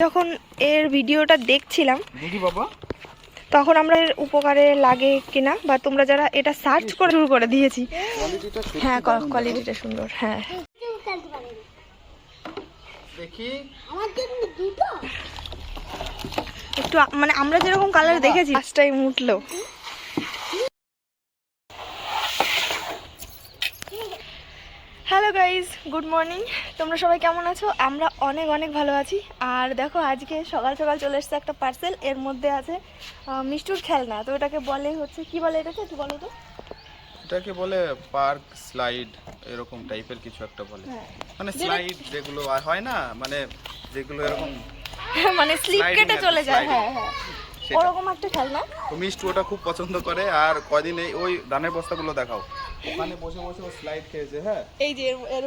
যখন এর ভিডিওটা দেখছিলাম দেখি বাবা, তখন আমরা এর উপকারে লাগে কিনা বা তোমরা যারা এটা সার্চ করে শুরু করে দিয়েছি। হ্যাঁ, কোয়ালিটিটা সুন্দর। হ্যাঁ, দেখি একটু মানে আমরা যেরকম কালার দেখেছি ফার্স্ট টাইম উঠলো। Hello guys, good morning. তোমরা সবাই কেমন আছো? আমরা অনেক অনেক ভালো আছি। আর দেখো, আজকে সকাল সকাল চলে এসছে একটা পার্সেল। এর মধ্যে আছে মিষ্টুর খেলনা। তো এটাকে বলে হচ্ছে, কি বলে এটাকে একটু বলো তো। এটাকে বলে পার্ক স্লাইড, এরকম টাইপের কিছু একটা বলে। মানে স্লাইড যেগুলো হয় না, মানে যেগুলো এরকম মানে স্লিপ কেটে চলে যায়। হ্যাঁ হ্যাঁ, ওরকম একটা খেলনা। তো মিষ্টু ওটা খুব পছন্দ করে। আর কয়দিন ওই ধানের বস্তাগুলো দেখাও, ওখানে বসে বসে ও স্লাইড খেয়েছে। হ্যাঁ, এই যে ওর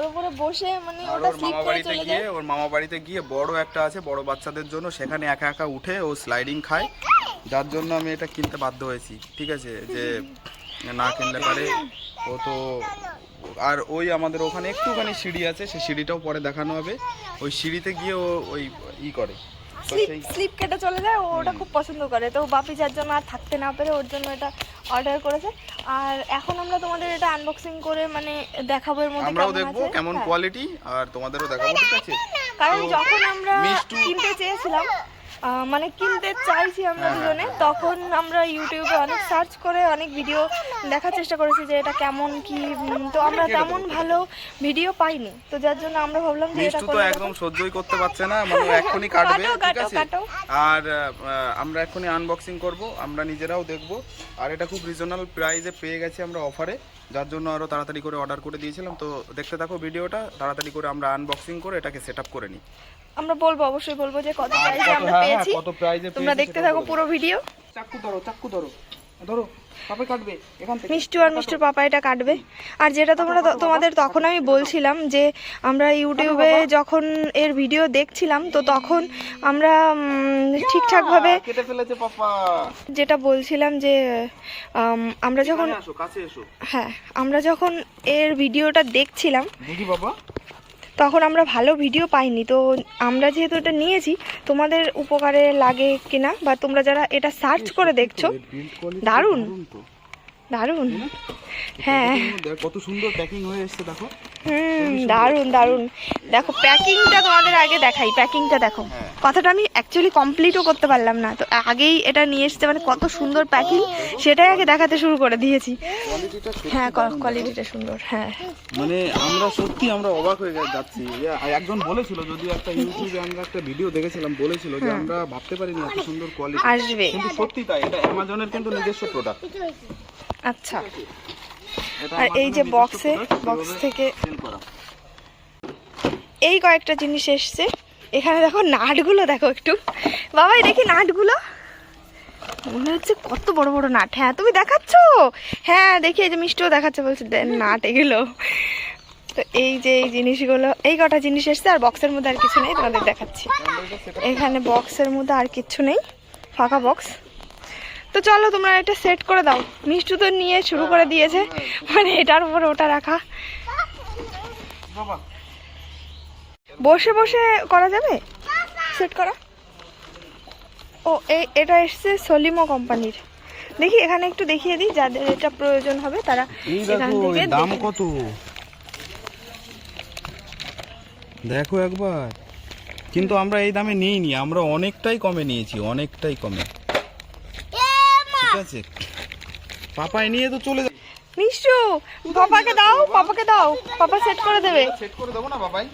উপরে বসে, মানে আর ওটা ওর স্লিপ মামা করে বাড়িতে চলে গিয়ে, যায়। ওর মামা বাড়িতে গিয়ে বড় একটা আছে বড় বাচ্চাদের জন্য, সেখানে একা একা উঠে ও স্লাইডিং খায়। যার জন্য আমি এটা কিনতে বাধ্য হয়েছি। ঠিক আছে, যে না কিনলে পারে ও তো। আর ওই আমাদের ওখানে একটুখানি সিঁড়ি আছে, সেই সিঁড়িটাও পরে দেখানো হবে। ওই সিঁড়িতে গিয়ে ও ওই করে স্লিপ কেটে চলে যায়। ও ওটা খুব পছন্দ করে। তো বাপি যার জন্য আর থাকতে না পেরে ওর জন্য এটা অর্ডার করেছে। আর এখন আমরা তোমাদের এটা আনবক্সিং করে মানে দেখাবো, এর মধ্যে আমরাও দেখবো কেমন কোয়ালিটি, আর তোমাদেরও দেখাবো। ঠিক আছে, কারণ যখন আমরা কিনতে চেয়েছিলাম, মানে কিনতে চাইছি আমরা দুজনে, তখন আমরা ইউটিউবে অনেক সার্চ করে অনেক ভিডিও দেখার চেষ্টা করেছি যে এটা কেমন কি। তো আমরা তেমন ভালো ভিডিও পাইনি। তো যার জন্য আমরা ভাবলাম যে এটা তো একদম সহ্যই করতে পারছে না, মানে এখনি কাটবে। ঠিক আছে, আর আমরা এখনি আনবক্সিং করব, আমরা নিজেরাও দেখব। আর এটা খুব রিজনেবল প্রাইসে পেয়ে গেছি আমরা অফারে, যার জন্য আরো তাড়াতাড়ি করে অর্ডার করে দিয়েছিলাম। তো দেখতে থাকো ভিডিওটা, তাড়াতাড়ি করে আমরা আনবক্সিং করে এটাকে সেটআপ করে নিই। আমরা বলবো, অবশ্যই বলবো যে কত প্রাইসে আমরা পেয়েছি। তোমরা দেখতে থাকো পুরো ভিডিও। চাকু ধরো পাপা কাটবে এখান থেকে। মিষ্টু আর মিষ্টুর পাপা এটা কাটবে। আর যেটা তোমাদের তখন আমি বলছিলাম যে আমরা ইউটিউবে যখন এর ভিডিও দেখছিলাম, তো তখন আমরা ঠিকঠাকভাবে কেটে ফেলেছে পাপা। যেটা বলছিলাম যে আমরা যখন কাছে এসো, হ্যাঁ, আমরা যখন এর ভিডিওটা দেখছিলাম দেখি বাবা, তখন আমরা ভালো ভিডিও পাইনি। তো আমরা যেহেতু এটা নিয়েছি, তোমাদের উপকারে লাগে কিনা বা তোমরা যারা এটা সার্চ করে দেখছো, দারুণ দারুণ। হ্যাঁ, কত সুন্দর প্যাকিং হয়ে এসেছে দেখো। দারুণ দারুণ। দেখো প্যাকিংটা তোমাদের আগে দেখাই, প্যাকিংটা দেখো। কথাটা আমি অ্যাকচুয়ালি কমপ্লিটও করতে পারলাম না, তো আগেই এটা নিয়ে এসেছে, মানে কত সুন্দর প্যাকিং সেটাই আগে দেখাতে শুরু করে দিয়েছি। হ্যাঁ, কোয়ালিটিটা সুন্দর। হ্যাঁ, মানে আমরা অবাক হয়ে যাচ্ছি। একজন বলেছিল, যদিও একটা ইউটিউবে আমরা একটা ভিডিও দেখেছিলাম, বলেছিল যে আমরা ভাবতে পারিনি এত সুন্দর কোয়ালিটি আসবে। কিন্তু সত্যি তাই, এটা অ্যামাজনের কিন্তু নিজস্ব প্রোডাক্ট। আচ্ছা, আর এই যে বক্স থেকে এই কয়েকটা জিনিস এসছে। এখানে দেখো নাটগুলো, দেখো একটু বাবাই দেখি নাটগুলো, মনে হচ্ছে কত বড় বড় নাট। হ্যাঁ, তুমি দেখাচ্ছ? হ্যাঁ দেখি, এই যে মিষ্টিও দেখাচ্ছে, বলছে নাট এগুলো। তো এই যে এই জিনিসগুলো, এই কটা জিনিস এসছে। আর বক্সের মধ্যে আর কিছু নেই, তোমাদের দেখাচ্ছি। এখানে বক্সের মধ্যে আর কিছু নেই, ফাঁকা বক্স। তো চলো তোমরা এটা সেট করে দাও। মিষ্টু তো নিয়ে শুরু করে দিয়েছে, মানে এটার উপরে ওটা রাখা। বসে বসে করা যাবে সেট করা। ও এটা এসছে সলিমো কোম্পানির। দেখি এখানে একটু দেখিয়ে দিই, যাদের এটা প্রয়োজন হবে তারা এখান থেকে। দাম কত দেখো একবার। কিন্তু আমরা এই দামে নিইনি, আমরা অনেকটাই কমে নিয়েছি, অনেকটাই কমে। ঠিক আছে, পাপাই নিয়ে তো চলে যাবে। মিষ্টু, পাপাকে দাও, পাপা সেট করে দেবে। সেট করে দেবো না বাবাই।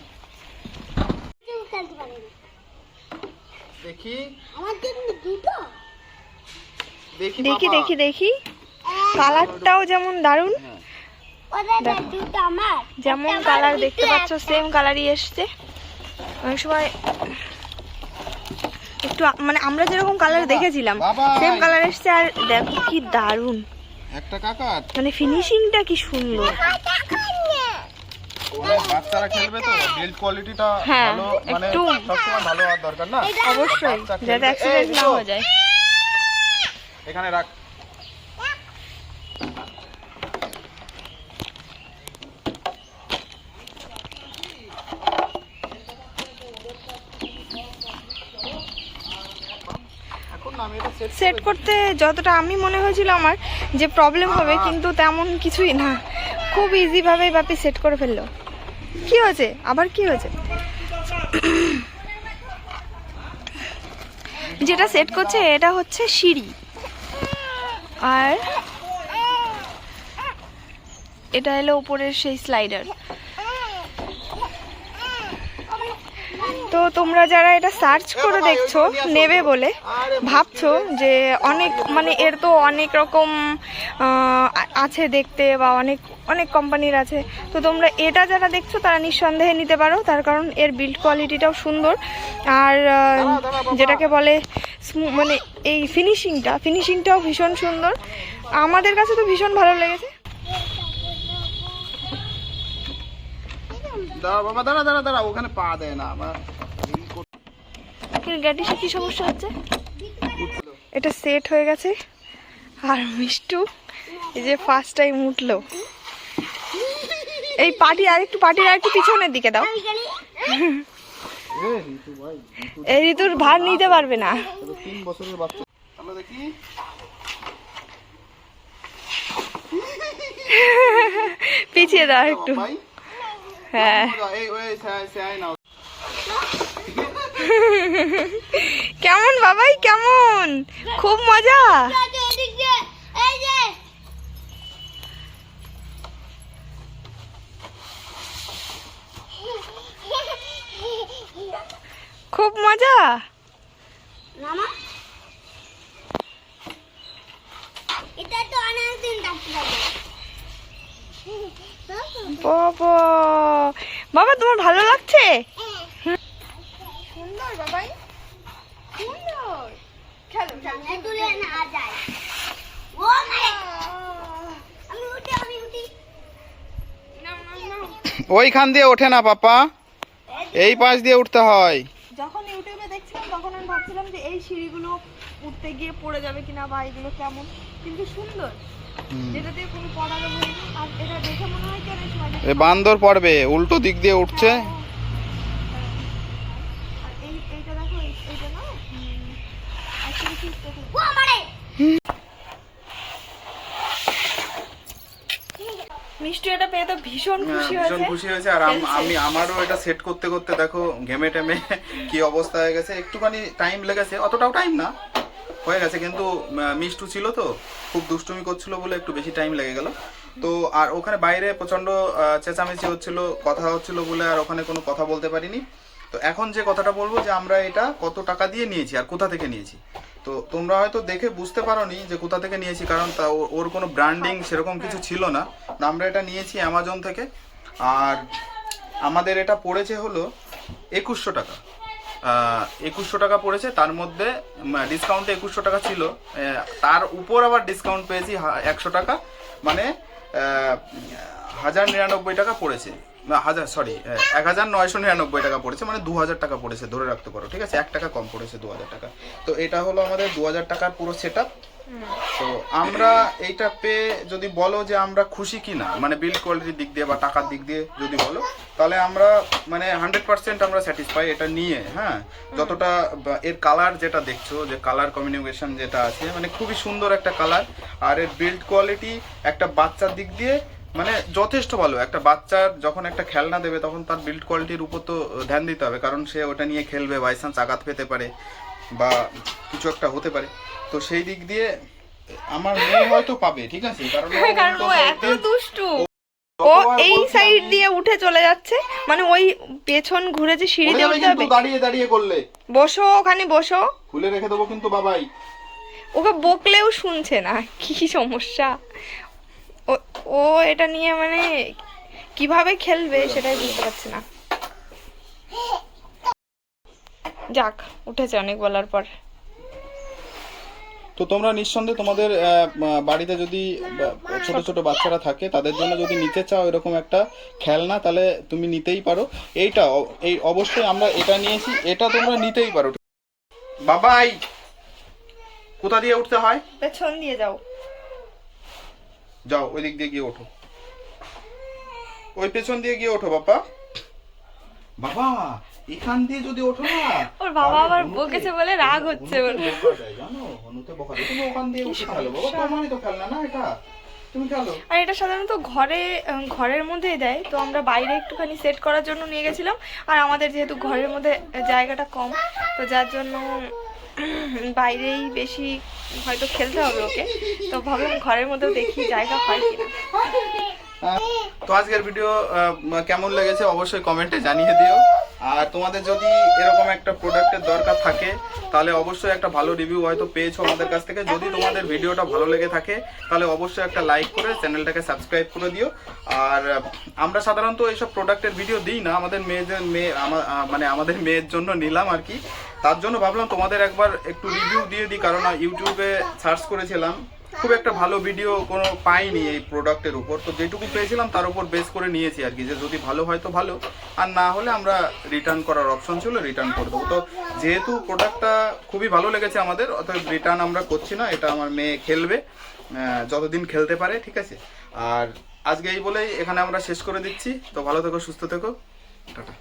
দেখি দেখি দেখি দেখি, কালারটাও যেমন দারুণ, যেমন কালার দেখতে পাচ্ছ সেম কালারই এসছে। অনেক সময় একটু মানে আমরা যেরকম কালার দেখেছিলাম সেম কালার এসছে। আর দেখো কি দারুণ একটা কাকার, মানে ফিনিশিংটা কি সুন্দর। বাচ্চারা খেলবে তো, বিল্ড কোয়ালিটিটা ভালো, মানে একটু সবসময় ভালো হওয়ার দরকার না, অবশ্যই, যাতে অ্যাক্সিডেন্ট না হয়ে যায়। এখানে রাখ। না আমি এটা সেট করতে যতটা আমি মনে হয়েছিল আমার যে প্রবলেম হবে, কিন্তু তেমন কিছুই না, খুব ইজিভাবেই বাপি সেট করে ফেললো। কি হয়েছে আবার, কি হয়েছে? যেটা সেট করছে এটা হচ্ছে সিঁড়ি, আর এটা হলো উপরের সেই স্লাইডার। তো তোমরা যারা এটা সার্চ করে দেখছো নেবে বলে ভাবছো যে অনেক মানে এর তো অনেক রকম আছে দেখতে, বা অনেক অনেক কোম্পানির আছে, তো তোমরা এটা যারা দেখছো তারা নিঃসন্দেহে নিতে পারো, তার কারণ এর বিল্ড কোয়ালিটিটাও সুন্দর, আর যেটাকে বলে মানে এই ফিনিশিংটাও ভীষণ সুন্দর। আমাদের কাছে তো ভীষণ ভালো লেগেছে। দাঁড়া বাবা, দাঁড়া দাঁড়া দাঁড়া, ওখানে পা দেয় না আমার। গ্যাটিসে কি সমস্যা হচ্ছে? এটা সেট হয়ে গেছে, আর মিষ্টু এই যে ফার্স্ট টাইম উঠলো। এই পাটির আরেকটু পিছনের দিকে দাও, এই ঋতুর ভার নিতে পারবে না। 3 বছরের বাচ্চা। চলো দেখি। পিছিয়ে দাও একটু। হ্যাঁ, কেমন বাবাই, কেমন? খুব মজা। খুব মজা। বাবা বাবা, তোমার ভালো লাগছে? সুন্দর বাবাই, সুন্দর। খেলো ওইখান দিয়ে ওঠে না পাপা, এই পাশ দিয়ে উঠতে হয়। যখন ইউটিউবে দেখছিলাম তখন আমি ভাবছিলাম যে এই সিঁড়িগুলো উঠতে গিয়ে পড়ে যাবে কিনা, বা এগুলো কেমন, কিন্তু সুন্দর, যেটা দিয়ে কোনো পড়া যাবে না। আর এটা দেখে মনে হয় কেন এ বান্দর পড়বে, উল্টো দিক দিয়ে উঠছে। এইটা দেখো, এইটা না মিষ্টি এটা পেয়ে তো ভীষণ খুশি হয়েছে। আর আমারও এটা সেট করতে করতে দেখো ঘেমে টেমে কি অবস্থা হয়ে গেছে। একটুখানি টাইম লেগেছে, অতটাও টাইম না, হয়ে গেছে। কিন্তু মিষ্টু ছিল তো, খুব দুষ্টুমি করছিল বলে একটু বেশি টাইম লেগে গেল। তো আর ওখানে বাইরে প্রচন্ড চেঁচামেচি হচ্ছিল, কথা হচ্ছিল বলে আর ওখানে কোনো কথা বলতে পারিনি। তো এখন যে কথাটা বলবো যে আমরা এটা কত টাকা দিয়ে নিয়েছি আর কোথা থেকে নিয়েছি। তো তোমরা হয়তো দেখে বুঝতে পারোনি যে কোথা থেকে নিয়েছি, কারণ তা ওর কোনো ব্র্যান্ডিং সেরকম কিছু ছিল না। আমরা এটা নিয়েছি অ্যামাজন থেকে, আর আমাদের এটা পড়েছে হলো 2100 টাকা। 2100 টাকা পড়েছে, তার মধ্যে ডিসকাউন্টে 2100 টাকা ছিল, তার উপর আবার ডিসকাউন্ট পেয়েছি 100 টাকা, মানে 1099 টাকা পড়েছে। 1999 টাকা পড়েছে, মানে 2000 টাকা পড়েছে ধরে রাখতে পারো, ঠিক আছে? 1 টাকা কম পড়েছে, 2000 টাকা। তো এটা হলো আমাদের 2000 টাকার পুরো সেট আপ। তো আমরা এইটা পেয়ে যদি বলো যে আমরা খুশি কি না, মানে বিল্ড কোয়ালিটির দিক দিয়ে বা টাকার দিক দিয়ে যদি বলো, তাহলে আমরা মানে 100% আমরা স্যাটিসফাই এটা নিয়ে। হ্যাঁ, যতটা এর কালার যেটা দেখছো, যে কালার কমিউনিকেশন যেটা আছে, মানে খুবই সুন্দর একটা কালার। আর এর বিল্ড কোয়ালিটি একটা বাচ্চার দিক দিয়ে মানে যথেষ্ট ভালো। একটা বাচ্চার যখন একটা খেলনা দেবে তখন তার বিল্ড কোয়ালিটির উপর তো ধ্যান দিতে হবে, কারণ সে ওটা নিয়ে খেলবে, বাই চান্স আঘাত পেতে পারে বা কিছু একটা হতে পারে। তো সেই দিক দিয়ে আমার মেয়ে হয়তো পাবে, ঠিক আছে? কারণ ও এত দুষ্টু, ও এই সাইড দিয়ে উঠে চলে যাচ্ছে, মানে ওই পেছন ঘুরে যে সিঁড়িতে উঠতে হবে। দাঁড়িয়ে দাঁড়িয়ে করলে বসো, ওখানে বসো, খুলে রেখে দেবো কিন্তু বাবাই। ওকে বকলেও শুনছে না, কি সমস্যা? ও এটা নিয়ে মানে কিভাবে খেলবে সেটাই বুঝতে পারছি না। যাক, উঠেছে অনেক বলার পর। তো তোমরা নিঃসন্দেহে তোমাদের বাড়িতে যদি ছোট ছোট বাচ্চারা থাকে তাদের জন্য যদি নিতে চাও এরকম একটা খেলনা, তাহলে তুমি নিতেই পারো। এই অবশ্যই আমরা এটা নিয়েছি, এটা তোমরা নিতেই পারো। বাবাই, কোথা দিয়ে উঠতে হয়? পেছন দিয়ে যাও, যাও ওই দিক দিয়ে গিয়ে ওঠো, ওই পেছন দিয়ে গিয়ে ওঠো বাবা। বাবা এখান দিয়ে যদি ওঠো না, ওর বাবা আবার তাহলে বকেছে বলে রাগ হচ্ছে ওর। হনুকে বকা দেয়, জানো? হনুকে বকা দেয়। তুমি ওখান দিয়ে উঠে খেলো বাবা, তোমারই তো খেলনা না এটা, তুমি খেলো। আর এটা সাধারণত ঘরের মধ্যেই দেয়, তো আমরা বাইরে একটুখানি সেট করার জন্য নিয়ে গেছিলাম। আর আমাদের যেহেতু ঘরের মধ্যে জায়গাটা কম, তো যার জন্য বাইরেই বেশি হয়তো খেলতে হবে ওকে। তো ভাবলাম ঘরের মধ্যেও দেখি জায়গা হয় কিনা। তো আজকের ভিডিও কেমন লেগেছে অবশ্যই কমেন্টে জানিয়ে দিও। আর তোমাদের যদি এরকম একটা প্রোডাক্টের দরকার থাকে তাহলে অবশ্যই একটা ভালো রিভিউ হয়তো পেয়েছো আমাদের কাছ থেকে। যদি তোমাদের ভিডিওটা ভালো লেগে থাকে তাহলে অবশ্যই একটা লাইক করে চ্যানেলটাকে সাবস্ক্রাইব করে দিও। আর আমরা সাধারণত এইসব প্রোডাক্টের ভিডিও দিই না, আমাদের আমাদের মেয়ের জন্য নিলাম আর কি। তার জন্য ভাবলাম তোমাদের একবার একটু রিভিউ দিয়ে দিই, কারণ ইউটিউবে সার্চ করেছিলাম, খুব একটা ভালো ভিডিও কোনো পাইনি এই প্রোডাক্টের উপর। তো যেটুকু পেয়েছিলাম তার উপর বেস করে নিয়েছি আর কি, যে যদি ভালো হয় তো ভালো, আর না হলে আমরা রিটার্ন করার অপশন ছিল, রিটার্ন করে দেবো। তো যেহেতু প্রোডাক্টটা খুবই ভালো লেগেছে আমাদের, অতএব রিটার্ন আমরা করছি না। এটা আমার মেয়ে খেলবে যতদিন খেলতে পারে, ঠিক আছে। আর আজকে এই বলেই এখানে আমরা শেষ করে দিচ্ছি। তো ভালো থেকো, সুস্থ থেকো, টাটা।